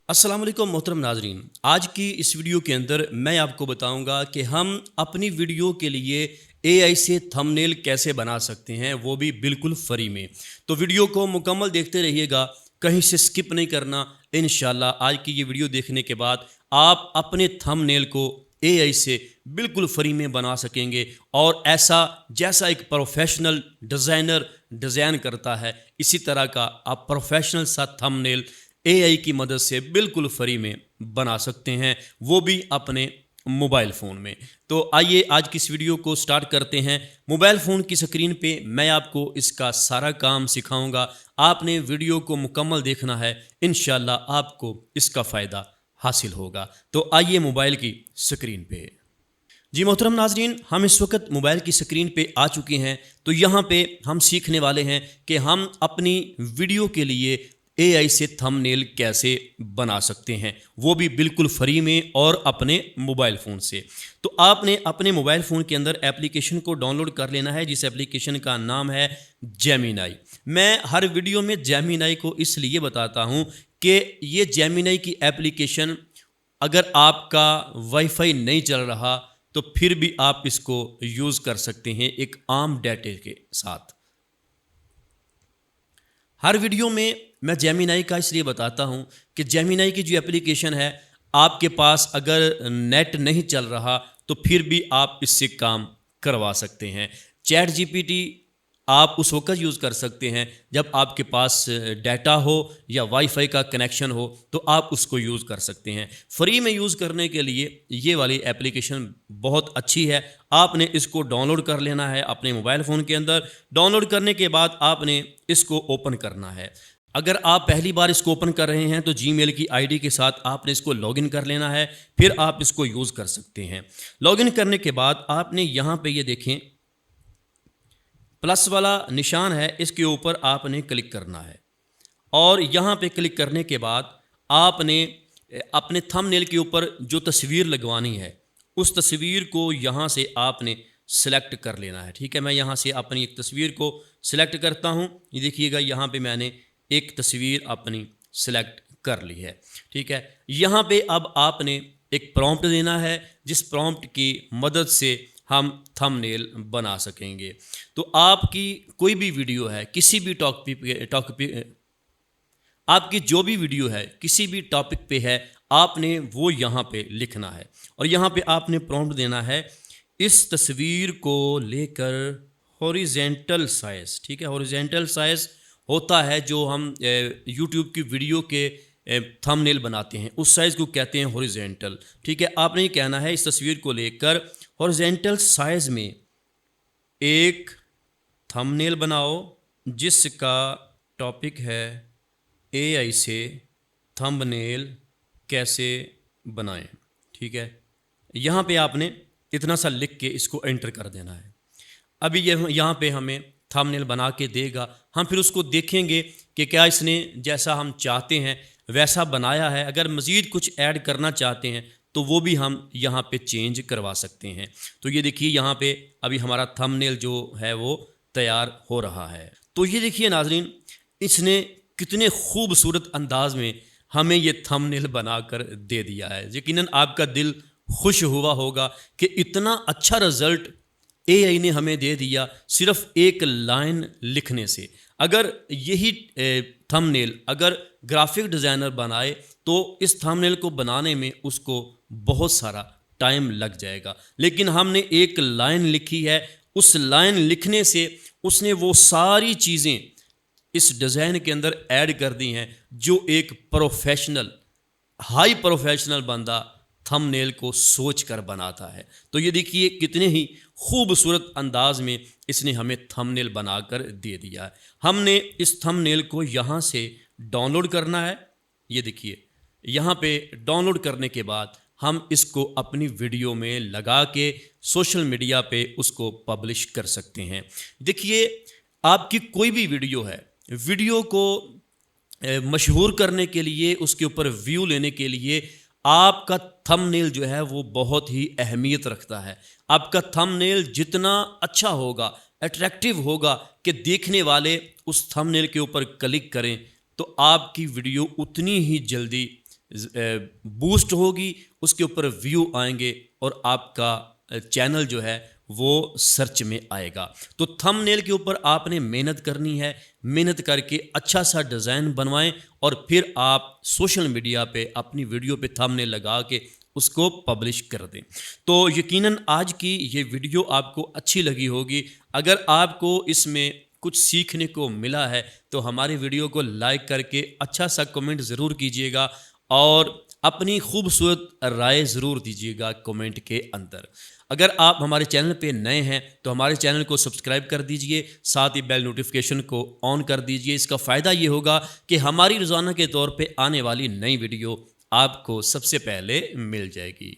अस्सलाम वालेकुम मोहतरम नाजरीन। आज की इस वीडियो के अंदर मैं आपको बताऊंगा कि हम अपनी वीडियो के लिए एआई से थंबनेल कैसे बना सकते हैं, वो भी बिल्कुल फ्री में। तो वीडियो को मुकम्मल देखते रहिएगा, कहीं से स्किप नहीं करना। इंशाल्लाह आज की ये वीडियो देखने के बाद आप अपने थंबनेल को एआई से बिल्कुल फ्री में बना सकेंगे और ऐसा जैसा एक प्रोफेशनल डिज़ाइनर डिज़ाइन करता है, इसी तरह का आप प्रोफेशनल सा थंबनेल एआई की मदद से बिल्कुल फ्री में बना सकते हैं, वो भी अपने मोबाइल फ़ोन में। तो आइए आज की इस वीडियो को स्टार्ट करते हैं। मोबाइल फ़ोन की स्क्रीन पे मैं आपको इसका सारा काम सिखाऊंगा। आपने वीडियो को मुकम्मल देखना है, इंशाल्लाह आपको इसका फ़ायदा हासिल होगा। तो आइए मोबाइल की स्क्रीन पे। जी मोहतरम नाजरीन, हम इस वक्त मोबाइल की स्क्रीन पे आ चुके हैं। तो यहाँ पे हम सीखने वाले हैं कि हम अपनी वीडियो के लिए एआई से थंबनेल कैसे बना सकते हैं, वो भी बिल्कुल फ्री में और अपने मोबाइल फ़ोन से। तो आपने अपने मोबाइल फ़ोन के अंदर एप्लीकेशन को डाउनलोड कर लेना है, जिस एप्लीकेशन का नाम है जेमिनाई। मैं हर वीडियो में जेमिनाई को इसलिए बताता हूँ कि ये जेमिनाई की एप्लीकेशन अगर आपका वाईफाई नहीं चल रहा तो फिर भी आप इसको यूज़ कर सकते हैं एक आम डाटे के साथ। हर वीडियो में मैं जेमिनाई का इसलिए बताता हूं कि जेमिनाई की जो एप्लीकेशन है, आपके पास अगर नेट नहीं चल रहा तो फिर भी आप इससे काम करवा सकते हैं। चैट जीपीटी आप उस वक्त यूज़ कर सकते हैं जब आपके पास डाटा हो या वाईफाई का कनेक्शन हो, तो आप उसको यूज़ कर सकते हैं। फ्री में यूज़ करने के लिए ये वाली एप्लीकेशन बहुत अच्छी है। आपने इसको डाउनलोड कर लेना है अपने मोबाइल फ़ोन के अंदर। डाउनलोड करने के बाद आपने इसको ओपन करना है। अगर आप पहली बार इसको ओपन कर रहे हैं तो जीमेल की आईडी के साथ आपने इसको लॉगिन कर लेना है, फिर आप इसको यूज़ कर सकते हैं। लॉगिन करने के बाद आपने यहाँ पे ये देखें प्लस वाला निशान है, इसके ऊपर आपने क्लिक करना है और यहाँ पे क्लिक करने के बाद आपने अपने थंबनेल के ऊपर जो तस्वीर लगवानी है उस तस्वीर को यहाँ से आपने सेलेक्ट कर लेना है। ठीक है, मैं यहाँ से अपनी एक तस्वीर को सिलेक्ट करता हूँ। ये देखिएगा यहाँ पे मैंने एक तस्वीर अपनी सेलेक्ट कर ली है। ठीक है, यहाँ पे अब आपने एक प्रॉम्प्ट देना है, जिस प्रॉम्प्ट की मदद से हम थंबनेल बना सकेंगे। तो आपकी कोई भी वीडियो है, किसी भी टॉपिक आपकी जो भी वीडियो है किसी भी टॉपिक पे है, आपने वो यहाँ पे लिखना है और यहाँ पे आपने प्रॉम्प्ट देना है, इस तस्वीर को लेकर हॉरिजेंटल साइज। ठीक है, हॉरिजेंटल साइज होता है जो हम यूट्यूब की वीडियो के थंबनेल बनाते हैं, उस साइज़ को कहते हैं हॉरिजेंटल। ठीक है, आपने ये कहना है इस तस्वीर को लेकर हॉरिजेंटल साइज़ में एक थंबनेल बनाओ जिसका टॉपिक है एआई से थंबनेल कैसे बनाएं। ठीक है, यहाँ पे आपने इतना सा लिख के इसको एंटर कर देना है। अभी ये यहाँ पे हमें थंबनेल बना के देगा, हम फिर उसको देखेंगे कि क्या इसने जैसा हम चाहते हैं वैसा बनाया है। अगर मज़ीद कुछ ऐड करना चाहते हैं तो वो भी हम यहाँ पे चेंज करवा सकते हैं। तो ये देखिए यहाँ पे अभी हमारा थंबनेल जो है वो तैयार हो रहा है। तो ये देखिए नाजरीन, इसने कितने खूबसूरत अंदाज में हमें ये थंबनेल बनाकर दे दिया है। यकीनन आपका दिल खुश हुआ होगा कि इतना अच्छा रिज़ल्ट एआई ने हमें दे दिया सिर्फ एक लाइन लिखने से। अगर यही थंबनेल अगर ग्राफिक डिज़ाइनर बनाए तो इस थंबनेल को बनाने में उसको बहुत सारा टाइम लग जाएगा, लेकिन हमने एक लाइन लिखी है, उस लाइन लिखने से उसने वो सारी चीज़ें इस डिज़ाइन के अंदर ऐड कर दी हैं जो एक प्रोफेशनल हाई प्रोफेशनल बंदा थंबनेल को सोच कर बनाता है। तो ये देखिए कितने ही खूबसूरत अंदाज में इसने हमें थंबनेल बनाकर दे दिया है। हमने इस थंबनेल को यहाँ से डाउनलोड करना है। ये देखिए यहाँ पे डाउनलोड करने के बाद हम इसको अपनी वीडियो में लगा के सोशल मीडिया पे उसको पब्लिश कर सकते हैं। देखिए आपकी कोई भी वीडियो है, वीडियो को मशहूर करने के लिए, उसके ऊपर व्यू लेने के लिए आपका थंबनेल जो है वो बहुत ही अहमियत रखता है। आपका थंबनेल जितना अच्छा होगा, अट्रैक्टिव होगा कि देखने वाले उस थंबनेल के ऊपर क्लिक करें, तो आपकी वीडियो उतनी ही जल्दी बूस्ट होगी, उसके ऊपर व्यू आएंगे और आपका चैनल जो है वो सर्च में आएगा। तो थंबनेल के ऊपर आपने मेहनत करनी है, मेहनत करके अच्छा सा डिज़ाइन बनवाएं और फिर आप सोशल मीडिया पे अपनी वीडियो पे थंबनेल लगा के उसको पब्लिश कर दें। तो यकीनन आज की ये वीडियो आपको अच्छी लगी होगी। अगर आपको इसमें कुछ सीखने को मिला है तो हमारी वीडियो को लाइक करके अच्छा सा कमेंट ज़रूर कीजिएगा और अपनी खूबसूरत राय ज़रूर दीजिएगा कमेंट के अंदर। अगर आप हमारे चैनल पे नए हैं तो हमारे चैनल को सब्सक्राइब कर दीजिए, साथ ही बेल नोटिफिकेशन को ऑन कर दीजिए। इसका फ़ायदा ये होगा कि हमारी रोज़ाना के तौर पे आने वाली नई वीडियो आपको सबसे पहले मिल जाएगी।